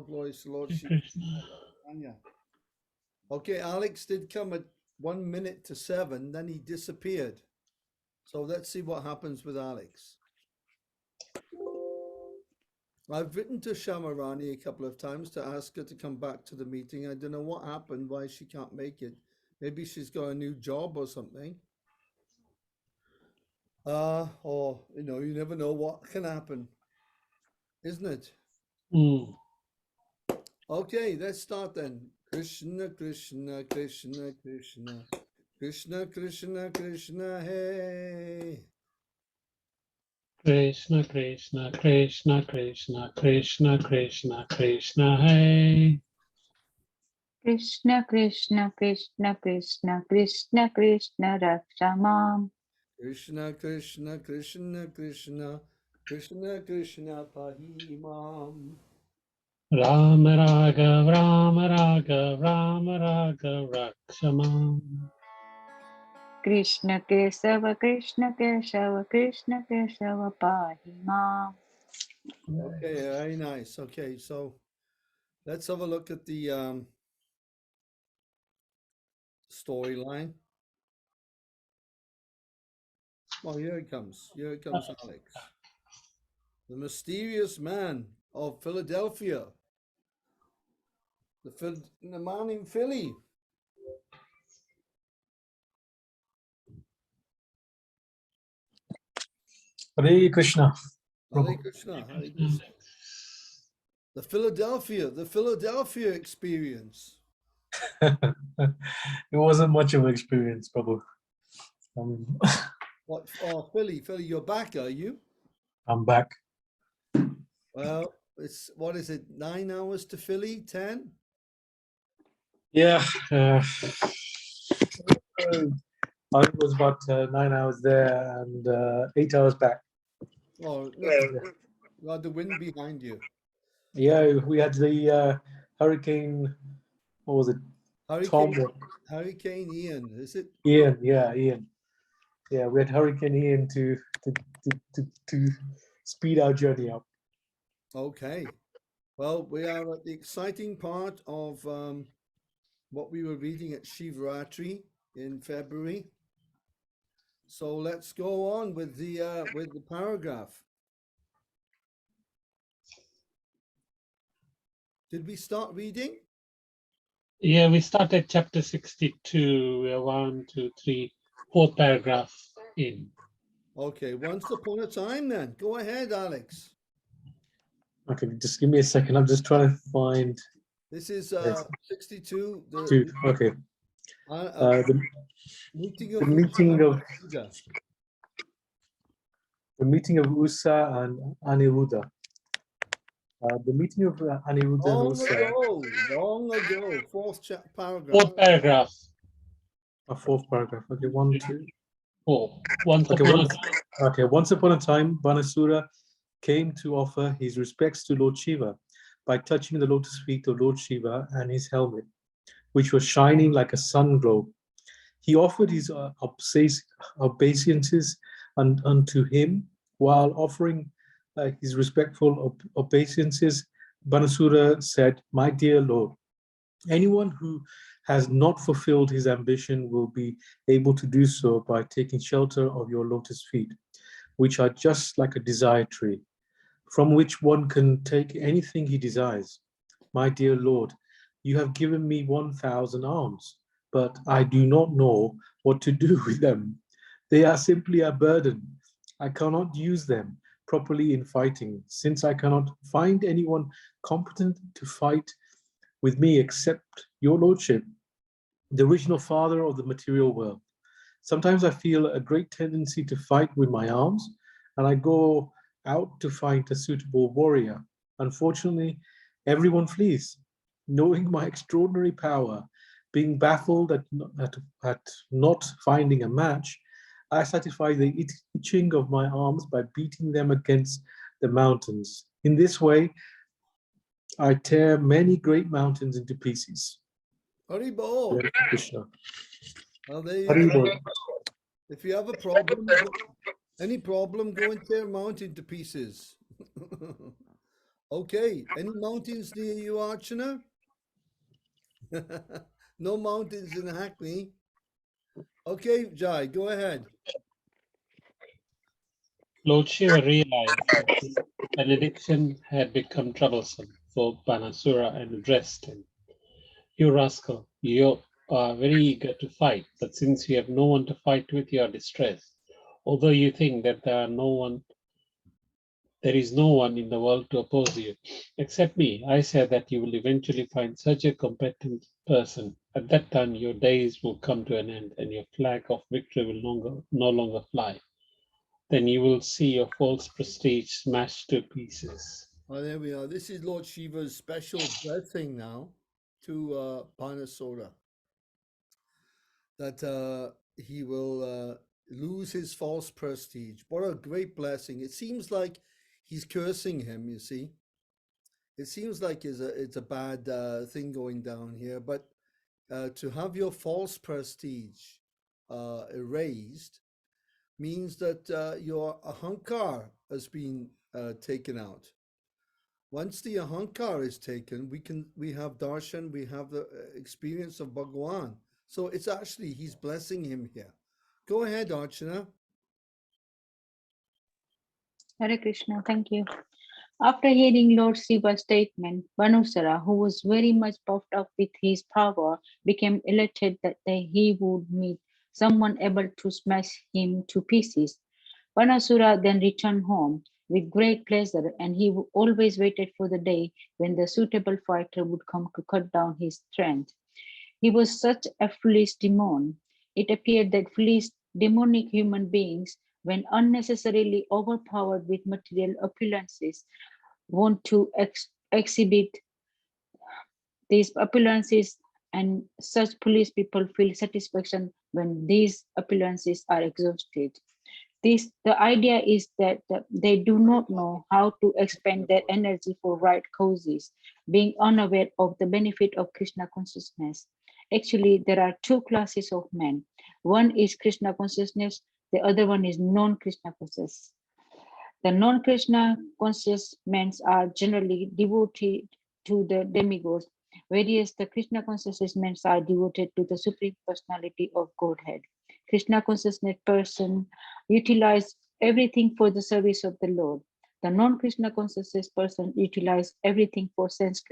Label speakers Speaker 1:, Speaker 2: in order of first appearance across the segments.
Speaker 1: glory to the Lord.
Speaker 2: Krishna.
Speaker 1: Anya. Okay, Alex did come at 1 minute to 7, then he disappeared. So let's see what happens with Alex. I've written to Shamarani a couple of times to ask her to come back to the meeting. I don't know what happened, why she can't make it. Maybe she's got a new job or something. Or, you never know what can happen, isn't it?
Speaker 2: Mm.
Speaker 1: Okay, let's start then. Krishna, Krishna, Krishna, Krishna. Krishna, Krishna, Krishna, hey.
Speaker 2: Krishna, Krishna, Krishna, Krishna, Krishna, Krishna, Krishna, Hey.
Speaker 3: Krishna, Krishna, Krishna, Krishna, Krishna, Krishna, Rakshamam.
Speaker 1: Krishna, Krishna, Krishna, Krishna, Krishna, Krishna, Pahimam.
Speaker 2: Rama Raga, Rama Raga, Rama Raga, Rakshamam.
Speaker 3: Krishna Kesava, Krishna Kesava, Krishna Kesava, Pahimam.
Speaker 1: Okay, very nice. Okay, so let's have a look at the storyline. Oh, here it comes. Here it comes, Alex. The mysterious man of Philadelphia. The man in Philly.
Speaker 4: Hare Krishna.
Speaker 1: Hare Krishna, Hare Krishna. The Philadelphia experience.
Speaker 4: It wasn't much of an experience, Prabhu.
Speaker 1: What? Oh, Philly, you're back, are you?
Speaker 4: I'm back.
Speaker 1: Well, what is it? 9 hours to Philly? 10?
Speaker 4: Yeah. I was about 9 hours there and 8 hours back.
Speaker 1: Oh, you had the wind behind you.
Speaker 4: Yeah, we had the hurricane. What was it?
Speaker 1: Hurricane Ian, is it?
Speaker 4: Ian. Yeah, Ian. Yeah, we had Hurricane Ian to speed our journey up.
Speaker 1: Okay. Well, we are at the exciting part of what we were reading at Shivaratri in February. So let's go on with the paragraph. Did we start reading?
Speaker 2: Yeah, we started chapter 62. We are 1, 2, 3, 4th paragraph in.
Speaker 1: Okay, once upon a time then. Go ahead, Alex.
Speaker 4: Okay, just give me a second. I'm just trying to find.
Speaker 1: This is 62.
Speaker 4: Okay.
Speaker 1: The meeting of
Speaker 4: the meeting of Usa and Aniruddha. The meeting of Aniruddha and Usa.
Speaker 1: Long ago. Fourth paragraph.
Speaker 2: 4th paragraph.
Speaker 4: A 4th paragraph. Okay, 1, 2,
Speaker 2: 4. Once upon
Speaker 4: a time, Banasura came to offer his respects to Lord Shiva by touching the lotus feet of Lord Shiva and his helmet, which was shining like a sun globe. He offered his obeisances unto him. While offering his respectful obeisances, Banasura said, "My dear Lord, anyone who has not fulfilled his ambition will be able to do so by taking shelter of your lotus feet, which are just like a desire tree, from which one can take anything he desires. My dear Lord, you have given me 1,000 arms, but I do not know what to do with them. They are simply a burden. I cannot use them properly in fighting, since I cannot find anyone competent to fight with me except your lordship, the original father of the material world. Sometimes I feel a great tendency to fight with my arms, and I go out to find a suitable warrior. Unfortunately, everyone flees. Knowing my extraordinary power, being baffled at not finding a match, I satisfy the itching of my arms by beating them against the mountains. In this way, I tear many great mountains into pieces."
Speaker 1: Haribol.
Speaker 4: Krishna.
Speaker 1: Well, there you
Speaker 4: Haribol.
Speaker 1: go. If you have a problem, any problem, go and tear a mountain to pieces. Okay, any mountains near you, Archana? No mountains in Hackney. Okay, Jai, go ahead.
Speaker 2: Lord Shiva realized that his benediction had become troublesome for Banasura and addressed him. You rascal, you are very eager to fight, but since you have no one to fight with, you are distressed. Although you think that there is no one in the world to oppose you, except me. I said that you will eventually find such a competent person. At that time, your days will come to an end, and your flag of victory will no longer fly. Then you will see your false prestige smashed to pieces.
Speaker 1: Oh, there we are. This is Lord Shiva's special blessing now to Panasora, that he will lose his false prestige. What a great blessing. It seems like he's cursing him, you see. It seems like it's a bad thing going down here, but to have your false prestige erased means that your ahankar has been taken out. Once the ahankar is taken, we have darshan, we have the experience of Bhagwan. So it's actually he's blessing him here. Go ahead, Archana.
Speaker 3: Hare Krishna, thank you. After hearing Lord Shiva's statement, Banusara, who was very much puffed up with his power, became elated that he would meet someone able to smash him to pieces. Banasura then returned home with great pleasure, and he always waited for the day when the suitable fighter would come to cut down his strength. He was such a foolish demon. It appeared that foolish demonic human beings, when unnecessarily overpowered with material opulences, want to exhibit these opulences, and such foolish people feel satisfaction when these opulences are exhausted. The idea is that they do not know how to expend their energy for right causes, being unaware of the benefit of Krishna consciousness. Actually, there are two classes of men. One is Krishna consciousness, the other one is non-Krishna conscious. The non-Krishna conscious men are generally devoted to the demigods, whereas the Krishna consciousness men are devoted to the Supreme Personality of Godhead. Krishna consciousness person utilize everything for the service of the Lord. The non-Krishna consciousness person utilize everything for sense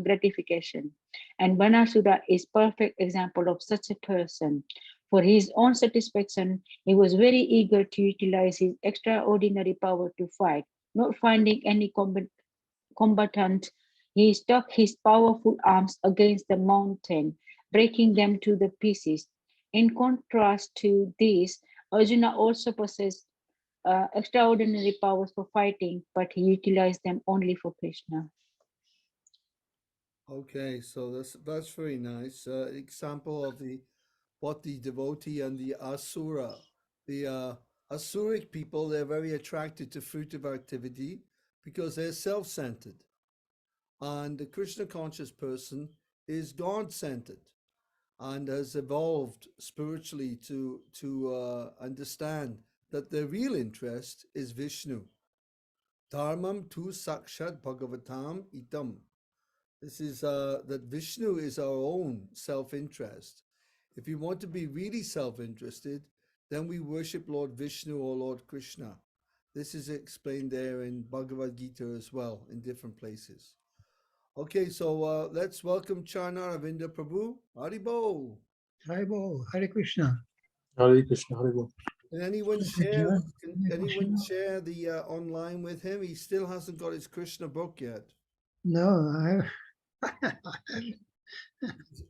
Speaker 3: gratification. And Banasura is perfect example of such a person. For his own satisfaction, he was very eager to utilize his extraordinary power to fight. Not finding any combatant, he struck his powerful arms against the mountain, breaking them to the pieces. In contrast to this, Arjuna also possessed extraordinary powers for fighting, but he utilized them only for Krishna.
Speaker 1: Okay, so that's very nice. Example of the what the devotee and the asura, the asuric people, they're very attracted to fruitive activity because they're self-centered, and the Krishna conscious person is God-centered and has evolved spiritually to understand that their real interest is Vishnu. Dharmam tu sakshat bhagavatam itam. This is that Vishnu is our own self-interest. If we want to be really self-interested, then we worship Lord Vishnu or Lord Krishna. This is explained there in Bhagavad Gita as well, in different places. Okay, so let's welcome Chana Ravinda Prabhu. Haribo.
Speaker 5: Haribo, Hare Krishna.
Speaker 4: Hare Krishna, Hare Krishna.
Speaker 1: Can anyone
Speaker 5: Thank
Speaker 1: share?
Speaker 5: you.
Speaker 1: Can anyone share the online with him? He still hasn't got his Krishna book yet.
Speaker 5: No,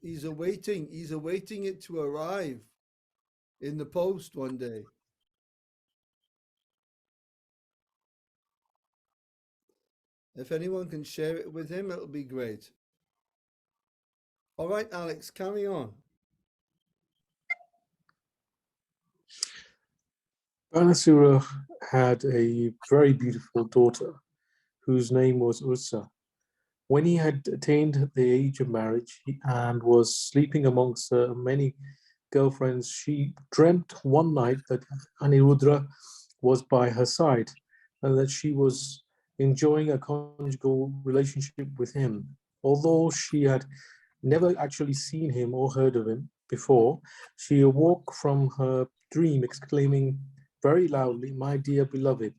Speaker 1: He's awaiting. He's awaiting it to arrive in the post one day. If anyone can share it with him, it'll be great. All right, Alex, carry on.
Speaker 4: Banasura had a very beautiful daughter whose name was Ursa. When he had attained the age of marriage and was sleeping amongst many girlfriends, she dreamt one night that Anirudra was by her side and that she was enjoying a conjugal relationship with him. Although she had never actually seen him or heard of him before, she awoke from her dream exclaiming very loudly, "My dear beloved,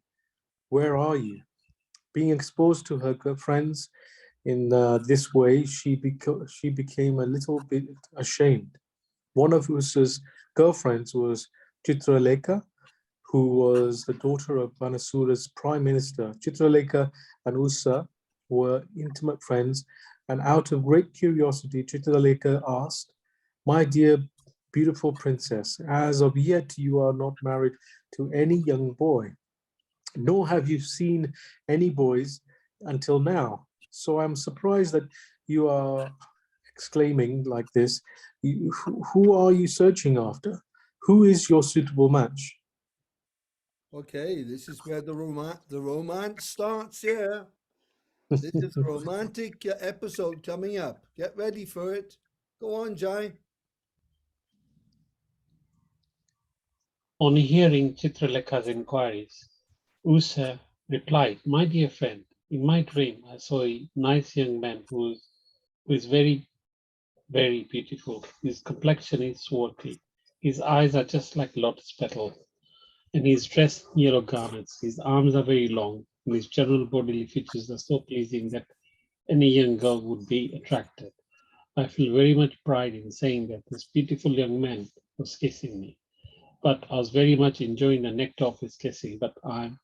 Speaker 4: where are you?" Being exposed to her friends in this way, she became a little bit ashamed. One of Usa's girlfriends was Chitralekha, who was the daughter of Banasura's prime minister. Chitralekha and Usa were intimate friends, and out of great curiosity, Chitralekha asked, "My dear beautiful princess, as of yet you are not married to any young boy, nor have you seen any boys until now. So I'm surprised that you are exclaiming like this. Who are you searching after? Who is your suitable match?"
Speaker 1: Okay, this is where the romance starts here. This is a romantic episode coming up. Get ready for it. Go on, Jai.
Speaker 2: On hearing Chitralekha's inquiries, Usa replied, "My dear friend, in my dream I saw a nice young man who is very, very beautiful. His complexion is swarthy. His eyes are just like lotus petals, and he is dressed in yellow garments. His arms are very long, and his general bodily features are so pleasing that any young girl would be attracted. I feel very much pride in saying that this beautiful young man was kissing me. But I was very much enjoying the nectar of his kissing. But I'm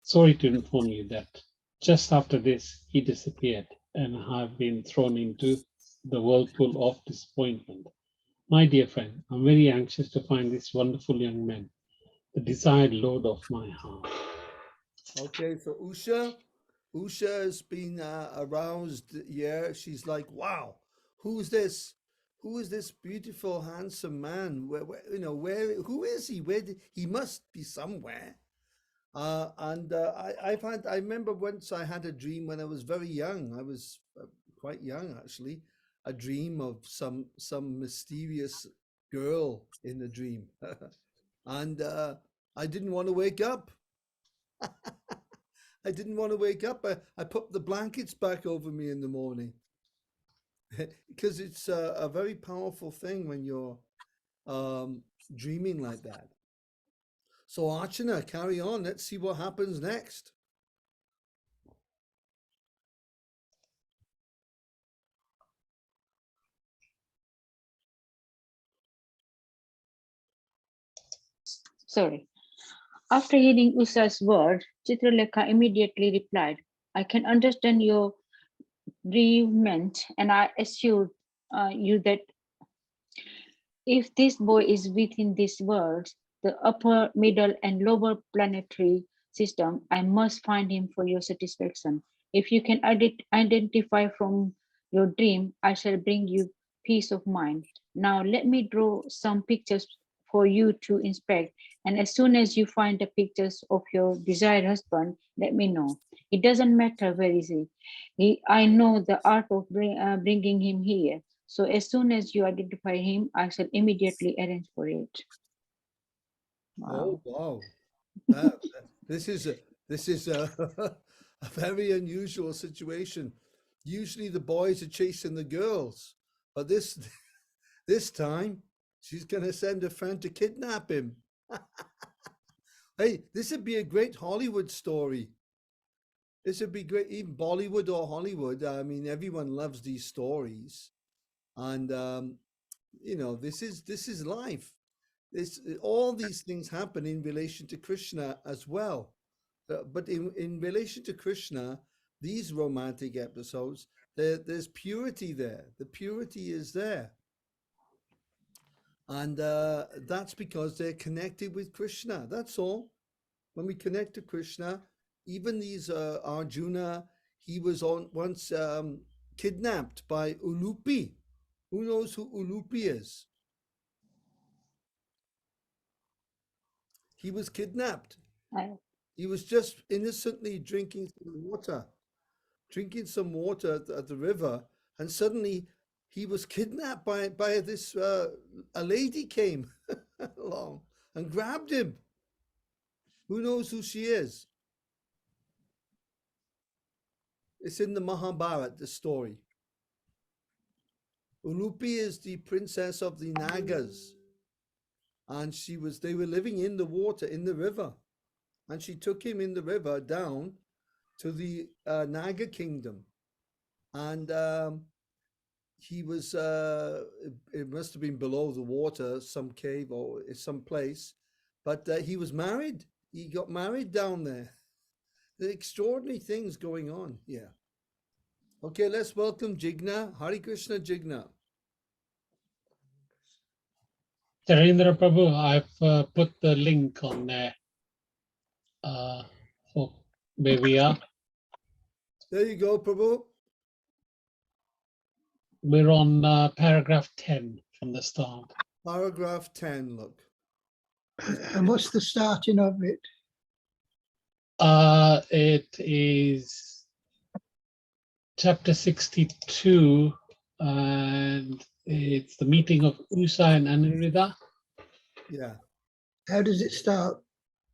Speaker 2: sorry to inform you that just after this, he disappeared, and I've been thrown into the whirlpool of disappointment. My dear friend, I'm very anxious to find this wonderful young man, the desired lord of my heart."
Speaker 1: Okay, so Usha has been aroused. Yeah, she's like, wow, who's this? Who is this beautiful, handsome man? Who is he? He must be somewhere. I remember once I had a dream when I was very young. I was quite young actually. A dream of some mysterious girl in the dream, and I didn't want to wake up. I didn't want to wake up. I put the blankets back over me in the morning because it's a very powerful thing when you're um, dreaming like that. So, Archana, carry on. Let's see what happens next.
Speaker 3: Sorry. After hearing Usa's word, Chitralekha immediately replied, "I can understand your bereavement, and I assure you that if this boy is within these worlds, the upper, middle, and lower planetary system, I must find him for your satisfaction. If you can identify from your dream, I shall bring you peace of mind. Now, let me draw some pictures for you to inspect, and as soon as you find the pictures of your desired husband, let me know. It doesn't matter where is he. I know the art of bringing him here. So as soon as you identify him, I shall immediately arrange for it."
Speaker 1: Oh
Speaker 3: Wow.
Speaker 1: wow, that this is a a very unusual situation. Usually the boys are chasing the girls, but this time she's gonna send a friend to kidnap him. Hey, this would be a great Hollywood story. This would be great, even Bollywood or Hollywood. I mean, everyone loves these stories, and this is life. This All these things happen in relation to Krishna as well. But in relation to Krishna, these romantic episodes, there's purity there. The purity is there, and that's because they're connected with Krishna. That's all. When we connect to Krishna, even these Arjuna, he was once kidnapped by Ulupi. Who knows who Ulupi is? He was kidnapped.
Speaker 3: I,
Speaker 1: He was just innocently drinking some water at the river, and suddenly he was kidnapped by this. A lady came along and grabbed him. Who knows who she is? It's in the Mahabharata, the story. Unupi is the princess of the Nagas, and they were living in the water, in the river, and she took him in the river down to the Naga kingdom, and he was it must have been below the water, some cave or some place, but he was married. He got married down there. The extraordinary things going on here. Okay, let's welcome Jigna. Hare Krishna, Jigna.
Speaker 2: Narendra Prabhu, I've put the link on there for where we are.
Speaker 1: There you go, Prabhu.
Speaker 2: We're on paragraph 10 from the start.
Speaker 1: Paragraph 10, look.
Speaker 5: And what's the starting of it?
Speaker 2: It is chapter 62, and it's the meeting of Usa and Aniruddha.
Speaker 1: Yeah.
Speaker 5: How does it start?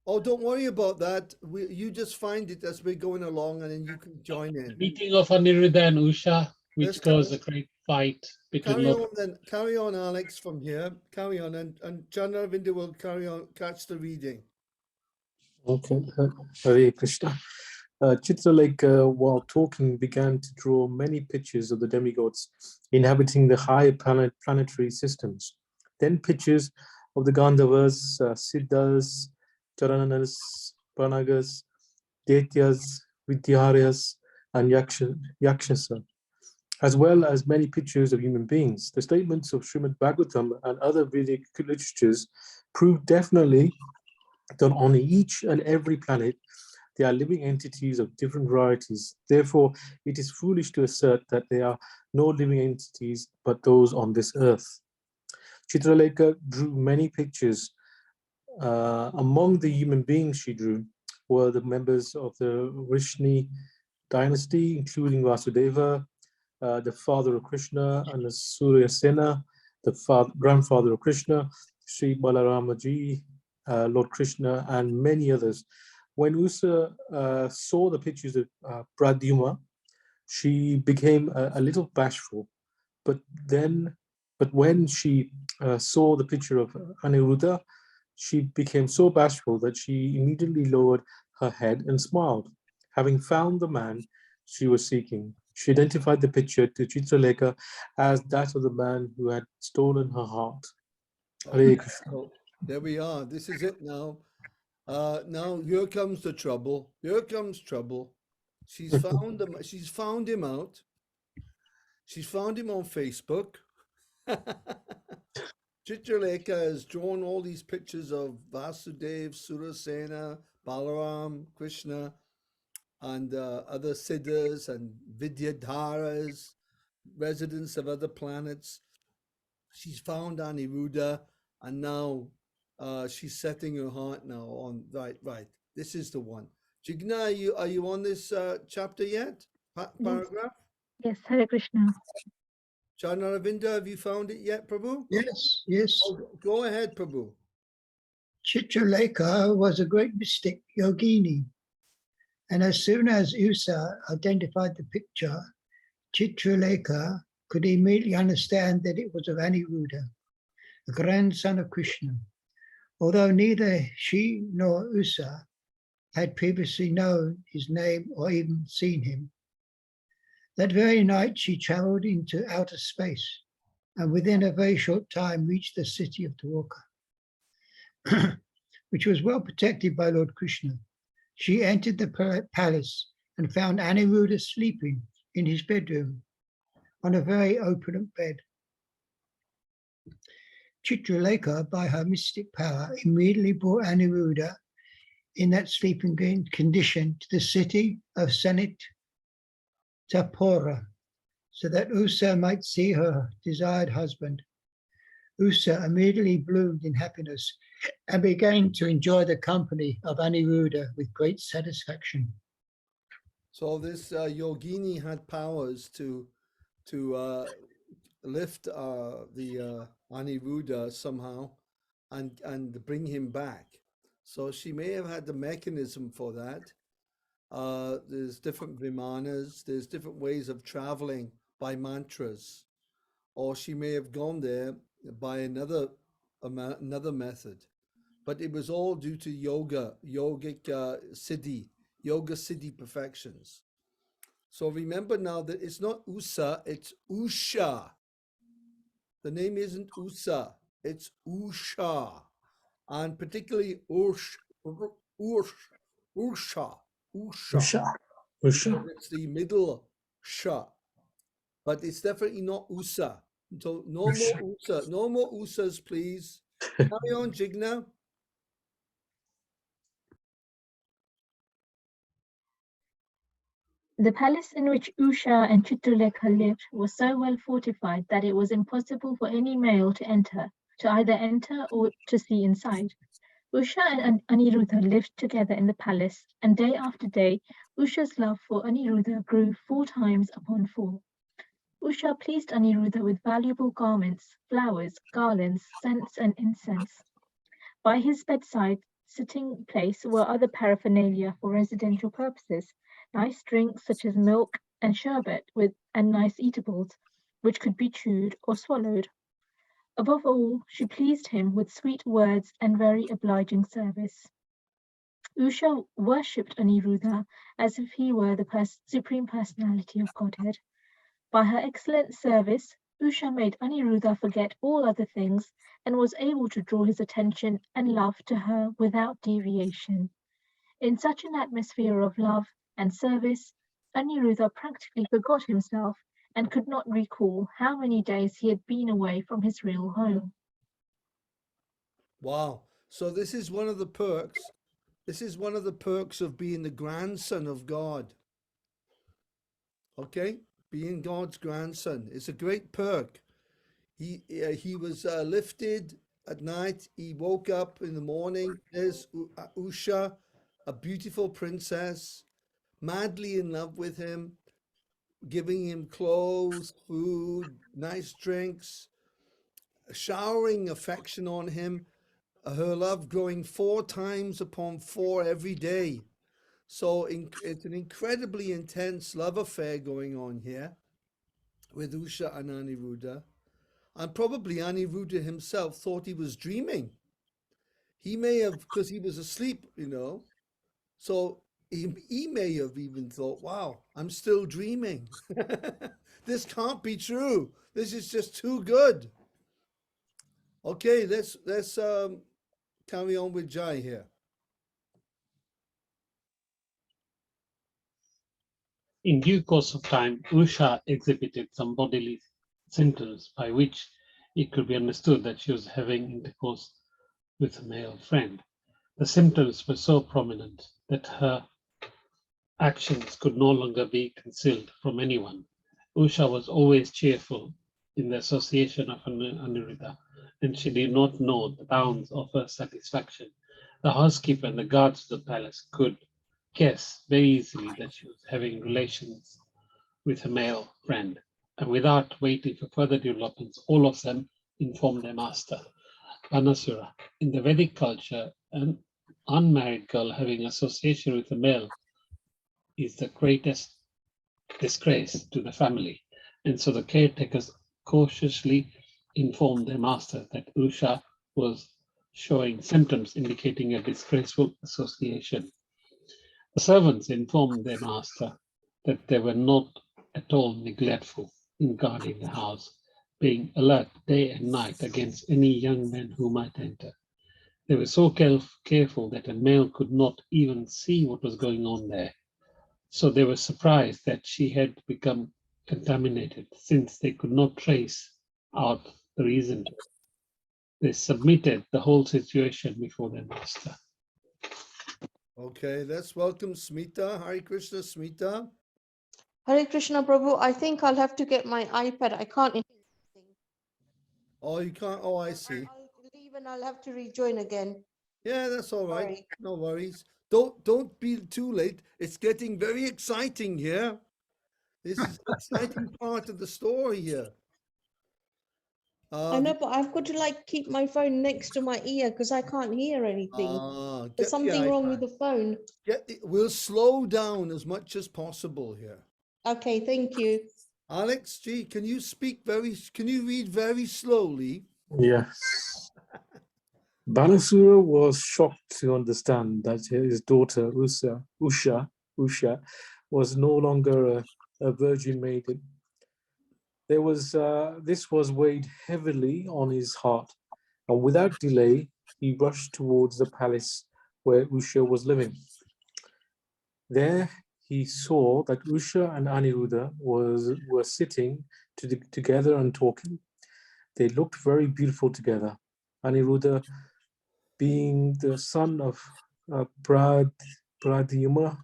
Speaker 1: Oh, don't worry about that. You just find it as we're going along, and then you can join in.
Speaker 2: Meeting of Aniruddha and Usha, which
Speaker 1: Let's
Speaker 2: caused a great fight between
Speaker 1: Carry
Speaker 2: Lord.
Speaker 1: on then. Carry on, Alex, from here. Carry on, and Chandravinda will catch the reading.
Speaker 4: Okay, Hare Krishna. Chitraleka, while talking, began to draw many pictures of the demigods inhabiting the high planetary systems. Then pictures of the Gandhavas, Siddhas, Charanas, Pranagas, Daityas, Vidyaryas, and Yakshasa, as well as many pictures of human beings. The statements of Srimad Bhagavatam and other Vedic literatures prove definitely that on each and every planet, they are living entities of different varieties. Therefore, it is foolish to assert that there are no living entities but those on this earth. Chitraleka drew many pictures. Among the human beings she drew were the members of the Vrishni dynasty, including Vasudeva, the father of Krishna, and the Surya Sena, the grandfather of Krishna, Sri Balaramaji, Lord Krishna, and many others. When Usa saw the pictures of Pradyuma, she became a little bashful. But when she saw the picture of Aniruddha, she became so bashful that she immediately lowered her head and smiled. Having found the man she was seeking, she identified the picture to Chitraleka as that of the man who had stolen her heart. Hare Krishna.
Speaker 1: So there we are. This is it now. Now here comes the trouble. Here comes trouble. She's found him. She's found him out. She's found him on Facebook. Chitraleka has drawn all these pictures of Vasudev, Surasena, Balaram, Krishna, and other siddhas and vidyadharas, residents of other planets. She's found Aniruddha, and now she's setting her heart now on right. This is the one. Jigna, are you on this chapter yet? Paragraph?
Speaker 6: Yes, Hare Krishna.
Speaker 1: Chandravinda, have you found it yet, Prabhu?
Speaker 5: Yes.
Speaker 1: Oh, go ahead, Prabhu.
Speaker 5: Chitraleka was a great mystic yogini. And as soon as Usa identified the picture, Chitraleka could immediately understand that it was of Aniruddha, the grandson of Krishna. Although neither she nor Usa had previously known his name or even seen him. That very night she traveled into outer space and within a very short time reached the city of Dwarka, which was well protected by Lord Krishna. She entered the palace and found Aniruddha sleeping in his bedroom on a very open bed. Chitraleka, by her mystic power, immediately brought Aniruddha in that sleeping condition to the city of Sanitapura, so that Usa might see her desired husband. Usa immediately bloomed in happiness and began to enjoy the company of Aniruddha with great satisfaction.
Speaker 1: So this yogini had powers to lift the Aniruddha somehow and bring him back. So she may have had the mechanism for that. There's different vimanas. There's different ways of traveling by mantras, or she may have gone there by another method. But it was all due to yogic siddhi, yoga siddhi perfections. So remember now that it's not Usa, it's Usha. The name isn't Usa, it's Usha. And particularly Ursh, Ursha, Usha,
Speaker 4: Usha. Usha.
Speaker 1: because it's the middle sha. But it's definitely not Usa. So no more
Speaker 4: Usha.
Speaker 1: Usa, no more Usas, please. Carry on, Jigna.
Speaker 6: The palace in which Usha and Chitralekha lived was so well fortified that it was impossible for any male to either enter or to see inside. Usha and Aniruddha lived together in the palace, and day after day, Usha's love for Aniruddha grew 4 times upon 4. Usha pleased Aniruddha with valuable garments, flowers, garlands, scents, and incense. By his bedside sitting place were other paraphernalia for residential purposes, nice drinks such as milk and sherbet and nice eatables, which could be chewed or swallowed. Above all, she pleased him with sweet words and very obliging service. Usha worshipped Aniruddha as if he were the supreme personality of Godhead. By her excellent service, Usha made Aniruddha forget all other things and was able to draw his attention and love to her without deviation. In such an atmosphere of love and service, Aniruddha practically forgot himself and could not recall how many days he had been away from his real home.
Speaker 1: Wow. So this is one of the perks. This is one of the perks of being the grandson of God. Okay? Being God's grandson is a great perk. He was lifted at night. He woke up in the morning. There's Usha, a beautiful princess, madly in love with him, giving him clothes, food, nice drinks, showering affection on him, her love growing 4 times upon 4 every day. So it's an incredibly intense love affair going on here with Usha and Aniruddha. And probably Aniruddha himself thought he was dreaming. He may have, because he was asleep, So he may have even thought, wow, I'm still dreaming. This can't be true. This is just too good. Okay, let's carry on with Jai here.
Speaker 2: In due course of time, Usha exhibited some bodily symptoms by which it could be understood that she was having intercourse with a male friend. The symptoms were so prominent that her actions could no longer be concealed from anyone. Usha was always cheerful in the association of Aniruddha, and she did not know the bounds of her satisfaction. The housekeeper and the guards of the palace could guess very easily that she was having relations with a male friend. And without waiting for further developments, all of them informed their master. Vanasura. In the Vedic culture, an unmarried girl having association with a male is the greatest disgrace to the family. And so the caretakers cautiously informed their master that Usha was showing symptoms indicating a disgraceful association. The servants informed their master that they were not at all neglectful in guarding the house, being alert day and night against any young men who might enter. They were so careful that a male could not even see what was going on there. So they were surprised that she had become contaminated, since they could not trace out the reason. They submitted the whole situation before their master.
Speaker 1: Okay, let's welcome Smita. Hare Krishna, Smita.
Speaker 7: Hare Krishna Prabhu, I think I'll have to get my iPad. I can't.
Speaker 1: Oh, you can't. Oh, I see.
Speaker 7: I'll leave and I'll have to rejoin again.
Speaker 1: Yeah, that's all right.
Speaker 7: Sorry.
Speaker 1: No worries. Don't be too late. It's getting very exciting here. This is the exciting part of the story here.
Speaker 7: I know, but I've got to like keep my phone next to my ear because I can't hear anything. There's
Speaker 1: Get the
Speaker 7: something wrong with
Speaker 1: iPad.
Speaker 7: the phone.
Speaker 1: We'll slow down as much as possible here.
Speaker 7: Okay, thank you.
Speaker 1: Alex G, can you can you read very slowly?
Speaker 4: Yes. Banasura was shocked to understand that his daughter Usha was no longer a virgin maiden. This was weighed heavily on his heart, and without delay, he rushed towards the palace where Usha was living. There he saw that Usha and Aniruddha were sitting together and talking. They looked very beautiful together. Aniruddha, being the son of Pradyumna,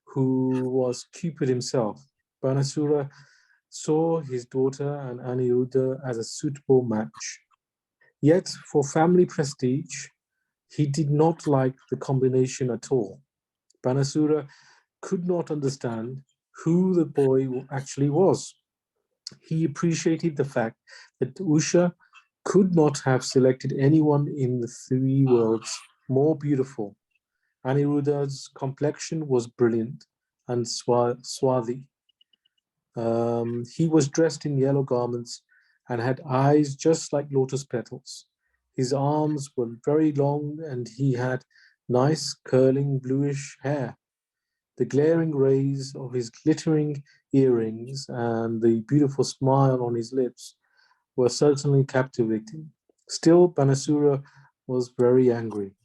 Speaker 4: who was Cupid himself. Banasura saw his daughter and Aniruddha as a suitable match. Yet, for family prestige, he did not like the combination at all. Banasura could not understand who the boy actually was. He appreciated the fact that Usha could not have selected anyone in the three worlds more beautiful. Aniruddha's complexion was brilliant and swarthy. He was dressed in yellow garments and had eyes just like lotus petals. His arms were very long and he had nice curling bluish hair. The glaring rays of his glittering earrings and the beautiful smile on his lips were certainly captivating. Still, Banasura was very angry.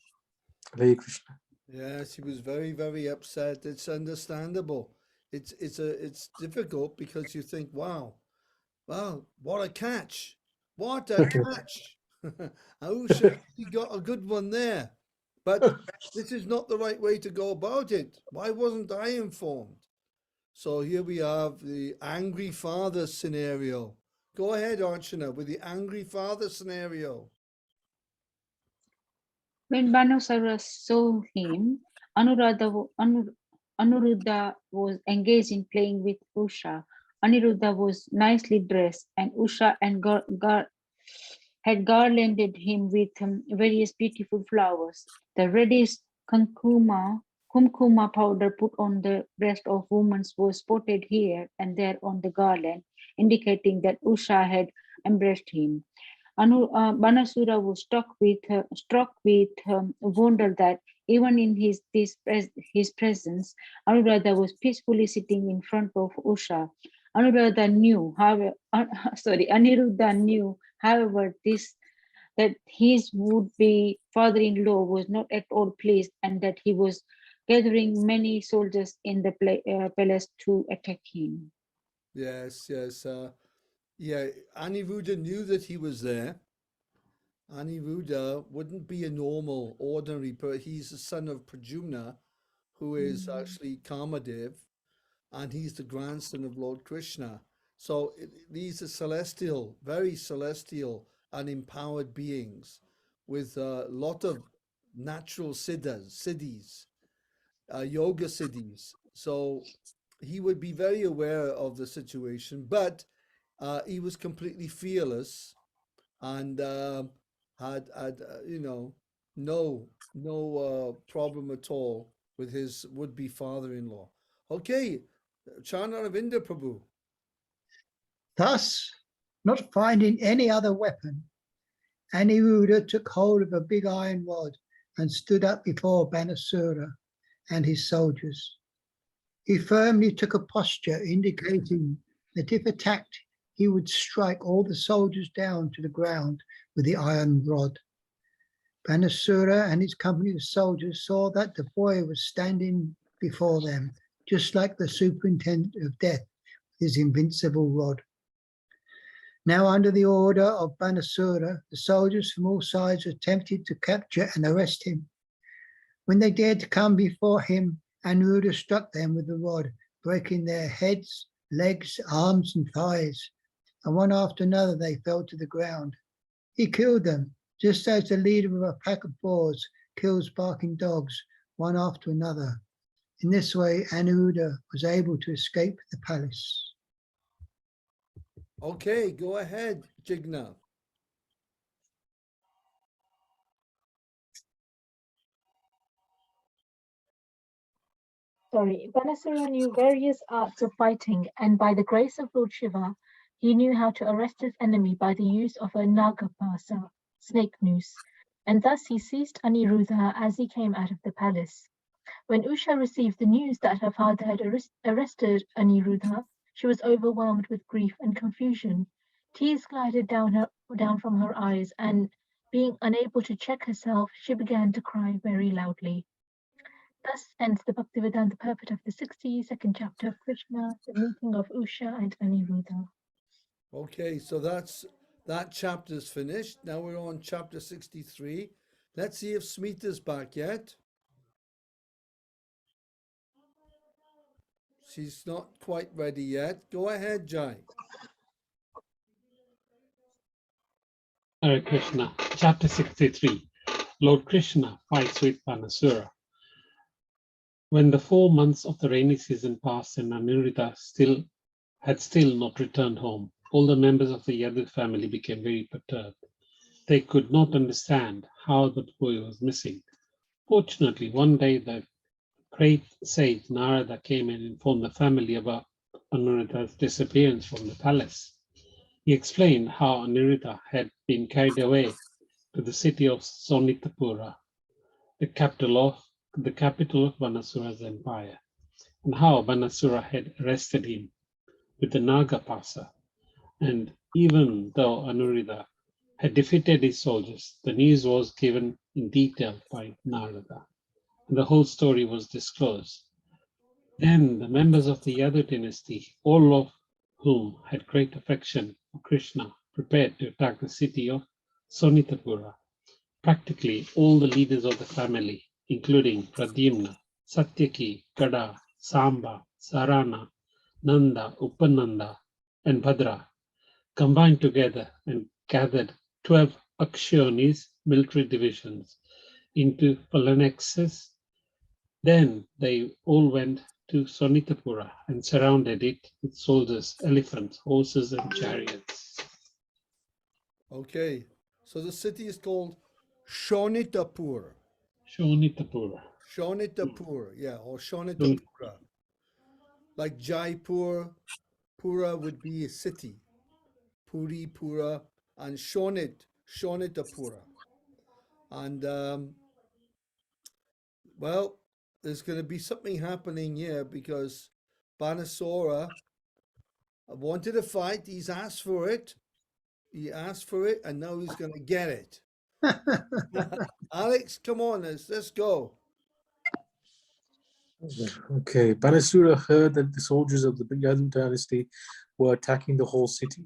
Speaker 4: Hare Krishna.
Speaker 1: Yes, he was very, very upset. It's understandable. It's difficult because you think, wow, what a catch. What a catch. Ausha, he got a good one there. But this is not the right way to go about it. Why wasn't I informed? So here we have the angry father scenario. Go ahead, Archana, with the angry father scenario.
Speaker 3: When Banusara saw him, Anuruddha was engaged in playing with Usha. Aniruddha was nicely dressed, and Usha and had garlanded him with various beautiful flowers. The reddish kumkuma powder put on the breast of women was spotted here and there on the garland, indicating that Usha had embraced him. Banasura was struck with wonder that even in his presence, Anuradha was peacefully sitting in front of Usha. Anuradha knew, however, Aniruddha knew, however, that his would-be father-in-law was not at all pleased, and that he was gathering many soldiers in the palace to attack him.
Speaker 1: Yes. Yeah, Aniruddha knew that he was there. Aniruddha wouldn't be a normal, ordinary person. He's the son of Pradyumna, who is actually Kamadev, and he's the grandson of Lord Krishna. So these are celestial, very celestial and empowered beings with a lot of natural siddhis, yoga siddhis. So he would be very aware of the situation, but he was completely fearless and had no problem at all with his would-be father-in-law. Okay, Chana Ravinda Prabhu.
Speaker 5: Thus, not finding any other weapon, Aniruddha took hold of a big iron rod and stood up before Banasura and his soldiers. He firmly took a posture indicating that if attacked, he would strike all the soldiers down to the ground with the iron rod. Banasura and his company of soldiers saw that the boy was standing before them, just like the superintendent of death with his invincible rod. Now, under the order of Banasura, the soldiers from all sides attempted to capture and arrest him. When they dared to come before him, Aniruddha struck them with the rod, breaking their heads, legs, arms, and thighs, and one after another they fell to the ground. He killed them, just as the leader of a pack of boars kills barking dogs, one after another. In this way, Aniruddha was able to escape the palace.
Speaker 1: Okay, go ahead, Jigna.
Speaker 6: Banasura knew various arts of fighting, and by the grace of Lord Shiva, he knew how to arrest his enemy by the use of a nagapasa, snake noose, and thus he seized Aniruddha as he came out of the palace. When Usha received the news that her father had arrested Aniruddha, she was overwhelmed with grief and confusion. Tears glided down from her eyes, and being unable to check herself, she began to cry very loudly. Thus ends the Bhaktivedanta purport of the 62nd chapter of Krishna, the meeting of Usha and Aniruddha.
Speaker 1: Okay, so that chapter's finished. Now we're on chapter 63. Let's see if Smita's back yet. She's not quite ready yet. Go ahead, Jai.
Speaker 2: Hare Krishna. Chapter 63. Lord Krishna fights with Banasura. When the 4 months of the rainy season passed and Aniruddha had still not returned home, all the members of the Yadu family became very perturbed. They could not understand how the boy was missing. Fortunately, one day the great sage Narada came and informed the family about Aniruddha's disappearance from the palace. He explained how Aniruddha had been carried away to the city of Sonitapura, the capital of Banasura's empire, and how Banasura had arrested him with the Nagapasa. And even though Aniruddha had defeated his soldiers, the news was given in detail by Narada, and the whole story was disclosed. Then the members of the Yadu dynasty, all of whom had great affection for Krishna, prepared to attack the city of Sonitapura. Practically all the leaders of the family, including Pradyumna, Satyaki, Gada, Samba, Sarana, Nanda, Upananda, and Bhadra, combined together and gathered 12 Akshonis, military divisions, into phalanxes. Then they all went to Sonitapura and surrounded it with soldiers, elephants, horses, and chariots.
Speaker 1: Okay, so the city is called Shonitapur.
Speaker 2: Sonitapura.
Speaker 1: Shonitapur, yeah, or Shonitapura. Like Jaipur, Pura would be a city. Puri, Pura, and Shonitapura. And well, there's going to be something happening here because Banasora wanted a fight. He's asked for it. He asked for it, and now he's going to get it. Alex, come on, let's go.
Speaker 4: Okay, Banasura heard that the soldiers of the Yadu dynasty were attacking the whole city,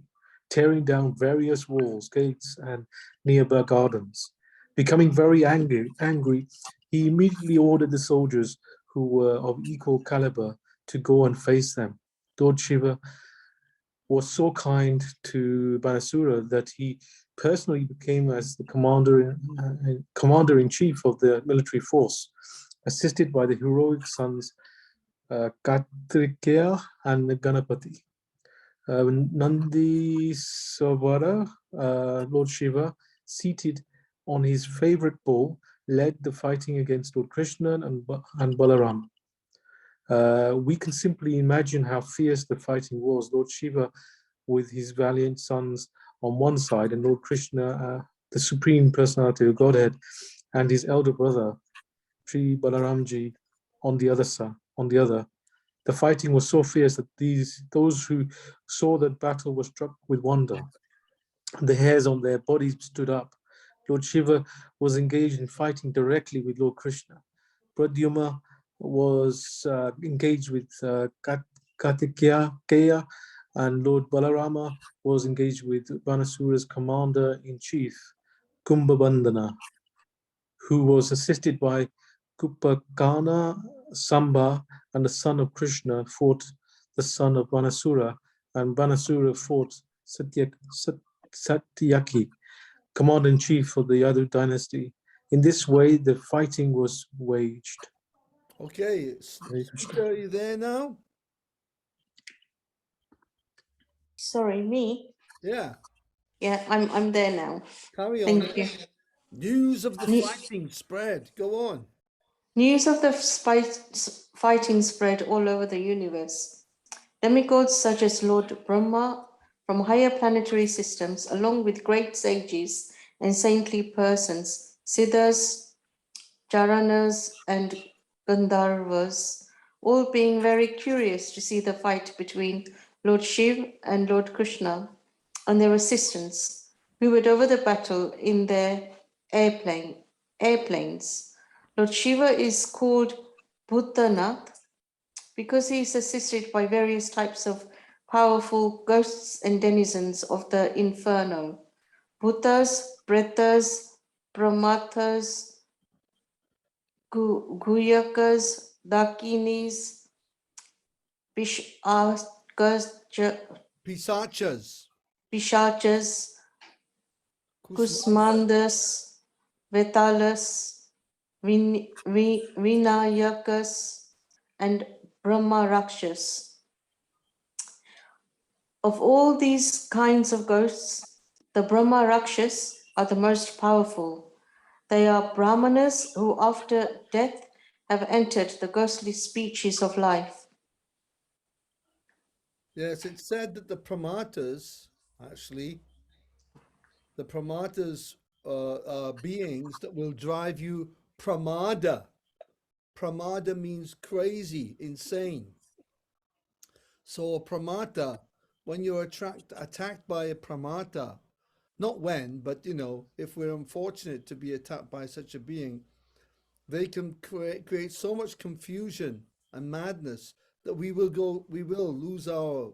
Speaker 4: tearing down various walls, gates, and nearby gardens. Becoming very angry, he immediately ordered the soldiers who were of equal caliber to go and face them. Lord Shiva was so kind to Banasura that he personally became as the commander-in-chief of the military force, assisted by the heroic sons Kartikeya and Ganapati. Nandi Savara, Lord Shiva, seated on his favorite bull, led the fighting against Lord Krishna and Balaram. We can simply imagine how fierce the fighting was. Lord Shiva with his valiant sons on one side, and Lord Krishna, the Supreme Personality of Godhead, and his elder brother, Sri Balaramji, on the other. The fighting was so fierce that those who saw that battle were struck with wonder. The hairs on their bodies stood up. Lord Shiva was engaged in fighting directly with Lord Krishna. Pradyumna was engaged with Kartikeya, and Lord Balarama was engaged with Banasura's commander-in-chief, Kumbhabandhana, who was assisted by Kupakana, Samba, and the son of Krishna fought the son of Banasura, and Banasura fought Satyaki, commander-in-chief of the Yadu dynasty. In this way, the fighting was waged.
Speaker 1: Okay, Smita, are you there now?
Speaker 7: Sorry, me.
Speaker 1: Yeah,
Speaker 7: Yeah, I'm there now.
Speaker 1: carry on.
Speaker 7: Thank you.
Speaker 1: News of the
Speaker 7: Ne-
Speaker 1: fighting spread. Go on.
Speaker 7: News of the fighting spread all over the universe. Demigods such as Lord Brahma from higher planetary systems, along with great sages and saintly persons, Siddhas, Charanas, and Gandharvas, all being very curious to see the fight between Lord Shiv and Lord Krishna and their assistants, hovered over the battle in their airplanes. Lord Shiva is called Bhutanath because he is assisted by various types of powerful ghosts and denizens of the inferno. Bhutas, Pretas, Pramathas, Guyakas, Dakinis,
Speaker 1: Pisachas.
Speaker 7: Pishachas,
Speaker 1: Kusmanda.
Speaker 7: Kusmandas, Vetalas, Vinayakas, and Brahma Rakshas. Of all these kinds of ghosts, the Brahma Rakshas are the most powerful. They are Brahmanas who, after death, have entered the ghostly species of life.
Speaker 1: Yes, it's said that the pramatas, actually, the pramatas are beings that will drive you pramada. Pramada means crazy, insane. So a pramata, when you're attacked by a pramata, not when, but if we're unfortunate to be attacked by such a being, they can create so much confusion and madness that we will lose our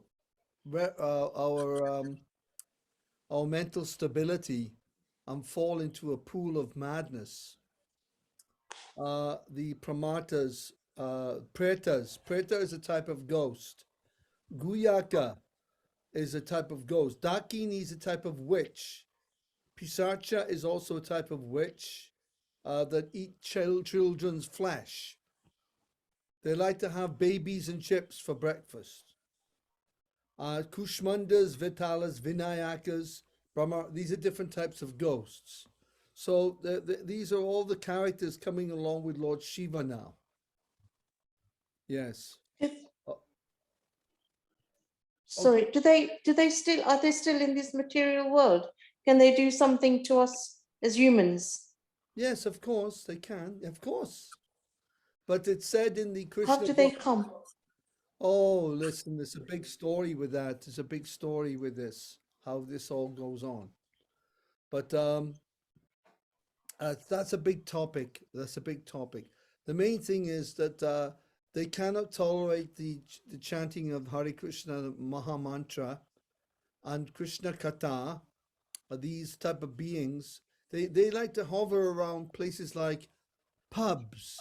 Speaker 1: mental stability and fall into a pool of madness. The pramatas, preta is a type of ghost. Guyaka is a type of ghost. Dakini is a type of witch. Pisacha is also a type of witch that eat children's flesh. They like to have babies and chips for breakfast. Kushmandas, Vitalas, Vinayakas, Brahma, these are different types of ghosts. So these are all the characters coming along with Lord Shiva now. Yes.
Speaker 7: Sorry, are they still in this material world? Can they do something to us as humans?
Speaker 1: Yes, of course they can. Of course. But it's said in the
Speaker 7: How
Speaker 1: Krishna
Speaker 7: do they
Speaker 1: book.
Speaker 7: come?
Speaker 1: Oh, listen, there's a big story with that. There's a big story with this, how this all goes on. But that's a big topic. That's a big topic. The main thing is that they cannot tolerate the chanting of Hare Krishna Maha Mantra and Krishna Katha. These type of beings, they like to hover around places like pubs.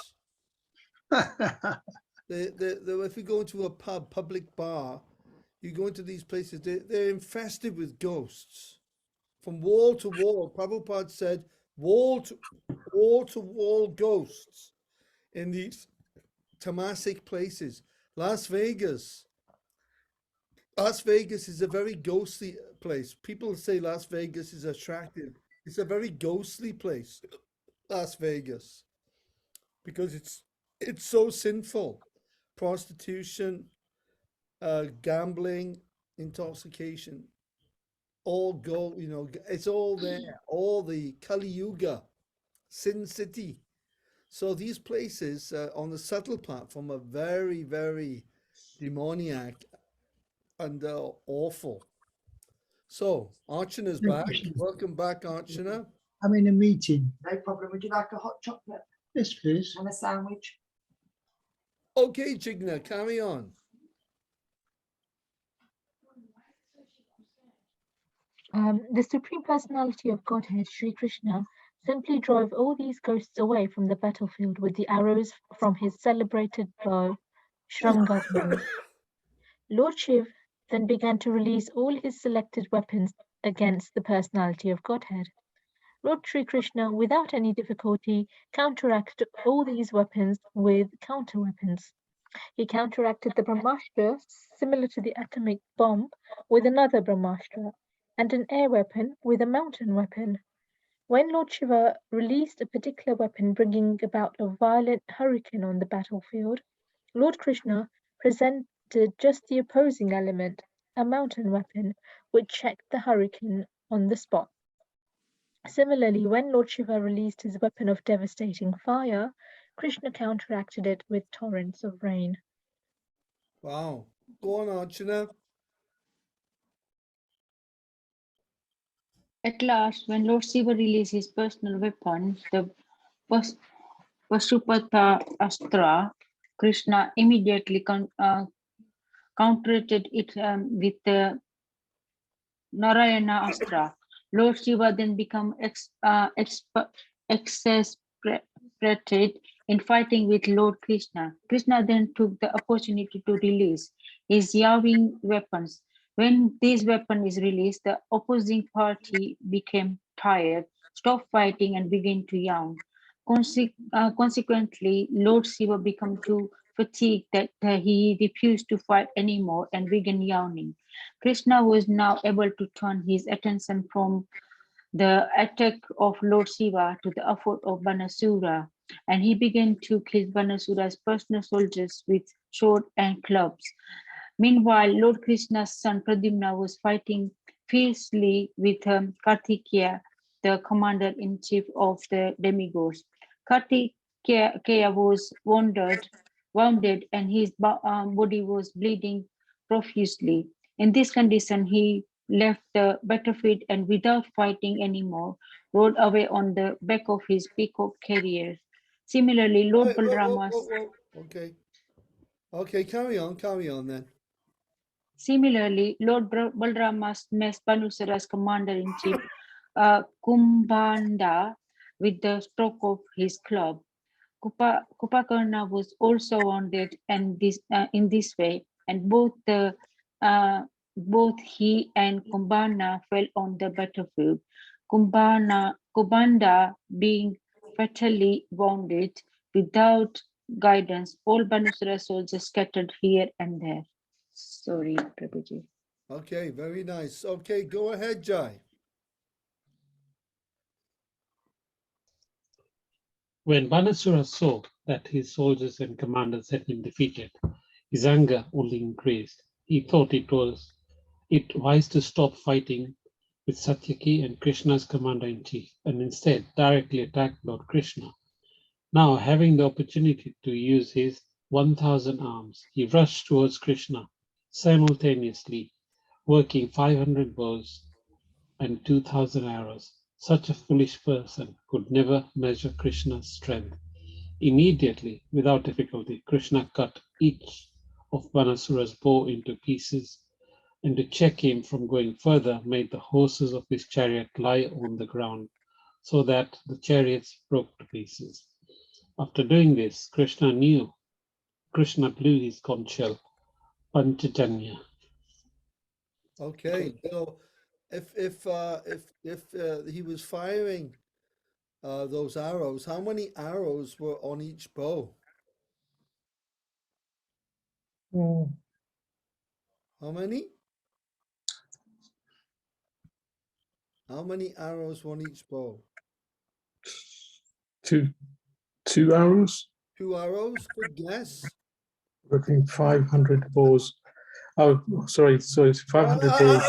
Speaker 1: If you go into a public bar, you go into these places, they're infested with ghosts. From wall to wall, Prabhupada said, wall to wall ghosts in these tamasic places. Las Vegas. Las Vegas is a very ghostly place. People say Las Vegas is attractive. It's a very ghostly place, Las Vegas, because it's so sinful. Prostitution, gambling, intoxication, it's all there. All the Kali Yuga, Sin City. So these places on the subtle platform are very, very demoniac and awful. So Archana's
Speaker 5: Hare
Speaker 1: back.
Speaker 5: Krishna.
Speaker 1: Welcome back, Archana.
Speaker 5: I'm in a meeting.
Speaker 8: No problem. Would you like a hot chocolate
Speaker 5: Yes, please.
Speaker 8: and a sandwich?
Speaker 1: Okay, Jigna, carry on.
Speaker 6: The Supreme Personality of Godhead, Sri Krishna, simply drove all these ghosts away from the battlefield with the arrows from his celebrated bow, Shrangadhanu. Lord Shiv then began to release all his selected weapons against the Personality of Godhead. Lord Sri Krishna, without any difficulty, counteracted all these weapons with counter weapons. He counteracted the Brahmastra, similar to the atomic bomb, with another Brahmastra, and an air weapon with a mountain weapon. When Lord Shiva released a particular weapon bringing about a violent hurricane on the battlefield, Lord Krishna presented just the opposing element, a mountain weapon, which checked the hurricane on the spot. Similarly, when Lord Shiva released his weapon of devastating fire, Krishna counteracted it with torrents of rain.
Speaker 1: Wow. Go on, Archana.
Speaker 3: At last, when Lord Shiva released his personal weapon, the Pashupata Astra, Krishna immediately countered it with the Narayana Astra. Lord Shiva then became exasperated in fighting with Lord Krishna. Krishna then took the opportunity to release his yawning weapons. When this weapon is released, the opposing party became tired, stopped fighting, and began to yawn. Consequently, Lord Shiva became too fatigued that he refused to fight anymore and began yawning. Krishna was now able to turn his attention from the attack of Lord Shiva to the effort of Banasura, and he began to kill Banasura's personal soldiers with sword and clubs. Meanwhile, Lord Krishna's son Pradyumna was fighting fiercely with Kartikeya, the commander-in-chief of the demigods. Kartikeya was wounded and his body was bleeding profusely. In this condition, he left the battlefield and without fighting anymore, rode away on the back of his peacock carrier. Similarly, Lord
Speaker 1: Wait, whoa, whoa,
Speaker 3: Balrama's
Speaker 1: whoa, whoa. Okay. Okay, carry on then.
Speaker 3: Similarly, Lord Balrama smashed Banusara's commander-in-chief Kumbhanda with the stroke of his club. Kupakarna was also wounded in this way, and both he and Kumbhana fell on the battlefield. Kumbhanda being fatally wounded without guidance, all Banusara soldiers scattered here and there. Sorry, Prabhuji.
Speaker 1: Okay, very nice. Okay, go ahead, Jai.
Speaker 2: When Banasura saw that his soldiers and commanders had been defeated, his anger only increased. He thought it wise to stop fighting with Satyaki and Krishna's commander-in-chief and instead directly attack Lord Krishna. Now, having the opportunity to use his 1,000 arms, he rushed towards Krishna, simultaneously working 500 bows and 2,000 arrows. Such a foolish person could never measure Krishna's strength. Immediately, without difficulty, Krishna cut each of Banasura's bow into pieces, and to check him from going further, made the horses of his chariot lie on the ground, so that the chariots broke to pieces. After doing this, Krishna blew his conch shell, Panchajanya.
Speaker 1: Okay, so if he was firing those arrows, how many arrows were on each bow? How many? How many arrows were on each bow?
Speaker 4: Two arrows,
Speaker 1: 2 arrows? Good guess.
Speaker 4: I think 500 balls. Oh, sorry, 500 balls.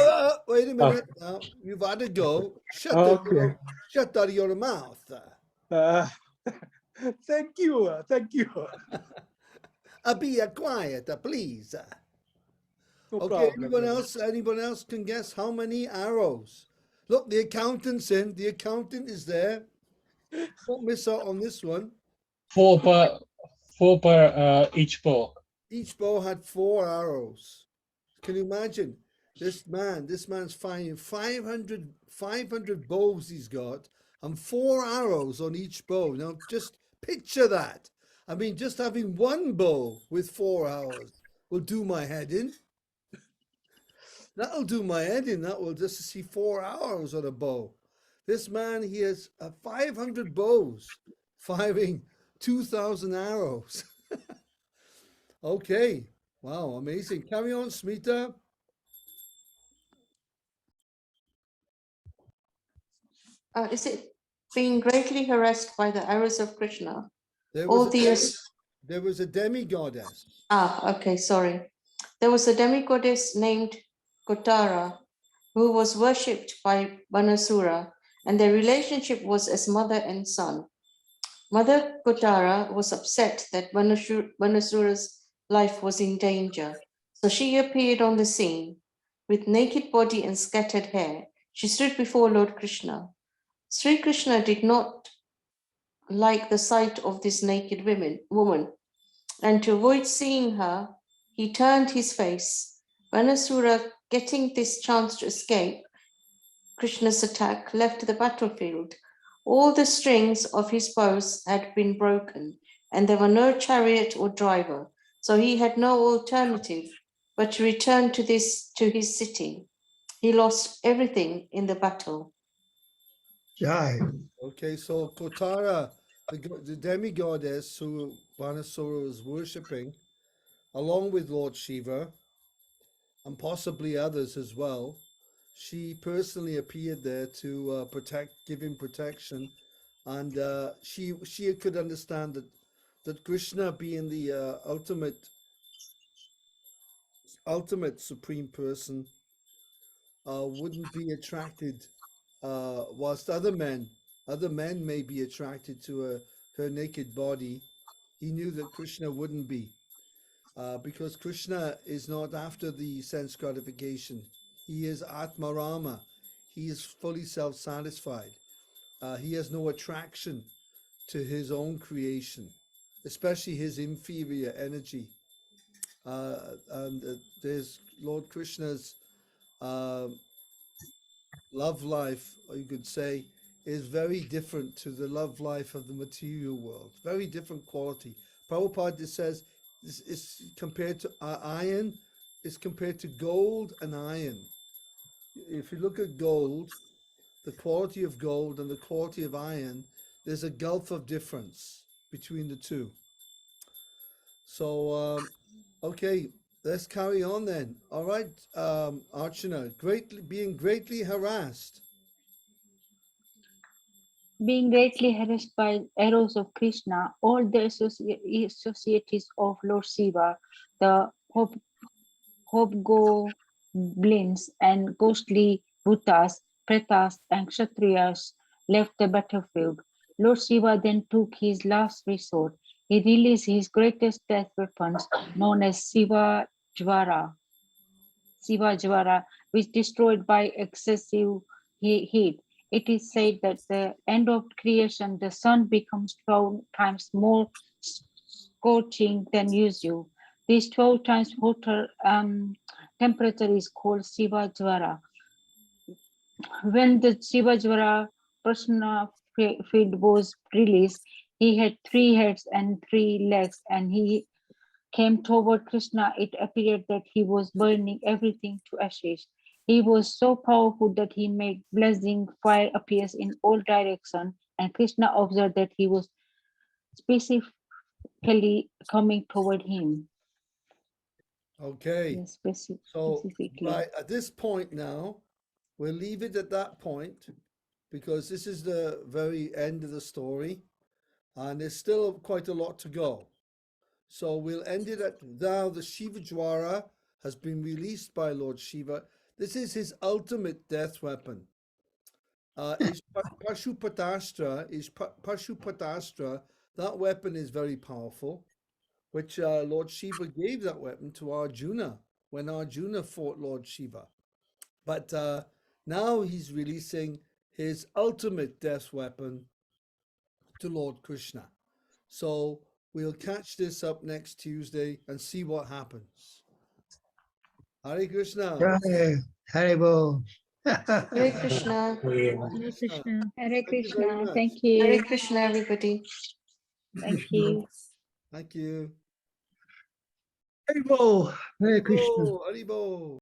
Speaker 1: Wait a minute. Now you've had a go. Shut
Speaker 4: Okay.
Speaker 1: shut out of your mouth.
Speaker 4: Thank you.
Speaker 1: Be quiet, please.
Speaker 4: No
Speaker 1: Okay,
Speaker 4: problem.
Speaker 1: anyone else can guess how many arrows? Look, the accountant's in. The accountant is there. Don't miss out on this one.
Speaker 2: Four per each bow.
Speaker 1: Each bow had 4 arrows. Can you imagine? This man's firing 500 bows he's got and 4 arrows on each bow. Now just picture that. I mean, just having one bow with 4 arrows will do my head in. That'll do my head in. That will just to see 4 arrows on a bow. This man, he has 500 bows firing 2,000 arrows. Okay. Wow, amazing. Carry on, Smita.
Speaker 7: is it being greatly harassed by the arrows of Krishna?
Speaker 1: There
Speaker 7: All
Speaker 1: was, there was a demigoddess.
Speaker 7: Okay, sorry. There was a demigoddess named Kotara who was worshipped by Banasura, and their relationship was as mother and son. Mother Kotara was upset that Banasura's life was in danger, so she appeared on the scene. With naked body and scattered hair, she stood before Lord Krishna. Sri Krishna did not like the sight of this naked woman, and to avoid seeing her, he turned his face. Banasura, getting this chance to escape Krishna's attack, left the battlefield. All the strings of his bows had been broken, and there were no chariot or driver, so he had no alternative but to return to his city. He lost everything in the battle.
Speaker 5: Jai.
Speaker 1: Okay, so Kotara, the demigoddess who Banasura was worshipping, along with Lord Shiva, and possibly others as well, she personally appeared there to give him protection, and she could understand that Krishna, being the ultimate supreme person, wouldn't be attracted, whilst other men may be attracted to her naked body. He knew that Krishna wouldn't be, because Krishna is not after the sense gratification. He is Atmarama. He is fully self-satisfied. He has no attraction to his own creation, especially his inferior energy. And there's Lord Krishna's love life, or you could say, is very different to the love life of the material world. Very different quality. Prabhupada says this is compared to iron, is compared to gold and iron. If you look at gold, the quality of gold and the quality of iron, there's a gulf of difference between the two. So, okay, let's carry on then. All right, Archana, being greatly harassed.
Speaker 3: Being greatly harassed by arrows of Krishna, all the associates of Lord Shiva, the hobgoblins and ghostly bhutas, pretas, and kshatriyas left the battlefield. Lord Shiva then took his last resort. He released his greatest death weapons, known as Shiva Jvara, which destroyed by excessive heat. It is said that the end of creation, the sun becomes 12 times more scorching than usual. This 12 times hotter temperature is called Shiva Jvara. When the Shiva Jvara Prasna field was released, he had 3 heads and 3 legs, and he came toward Krishna. It appeared that he was burning everything to ashes. He was so powerful that he made blazing fire appear in all directions, and Krishna observed that he was specifically coming toward him.
Speaker 1: Okay,
Speaker 3: Yes,
Speaker 1: so
Speaker 3: specifically.
Speaker 1: at this point now, we'll leave it at that point, because this is the very end of the story, and there's still quite a lot to go. So we'll end it at now the Shiva Jwara has been released by Lord Shiva. This is his ultimate death weapon. Pashupatastra, that weapon is very powerful, which Lord Shiva gave that weapon to Arjuna when Arjuna fought Lord Shiva. But now he's releasing his ultimate death weapon to Lord Krishna. So we'll catch this up next Tuesday and see what happens. Hare Krishna.
Speaker 5: Jai. Haribo.
Speaker 7: Hare Krishna.
Speaker 6: Hare Krishna.
Speaker 3: Hare
Speaker 1: Thank you very
Speaker 3: Krishna.
Speaker 1: much.
Speaker 3: Thank
Speaker 7: Hare
Speaker 3: you.
Speaker 7: Krishna, everybody.
Speaker 3: Thank you.
Speaker 1: Thank you.
Speaker 5: Haribo. Hare Krishna.
Speaker 1: Haribo.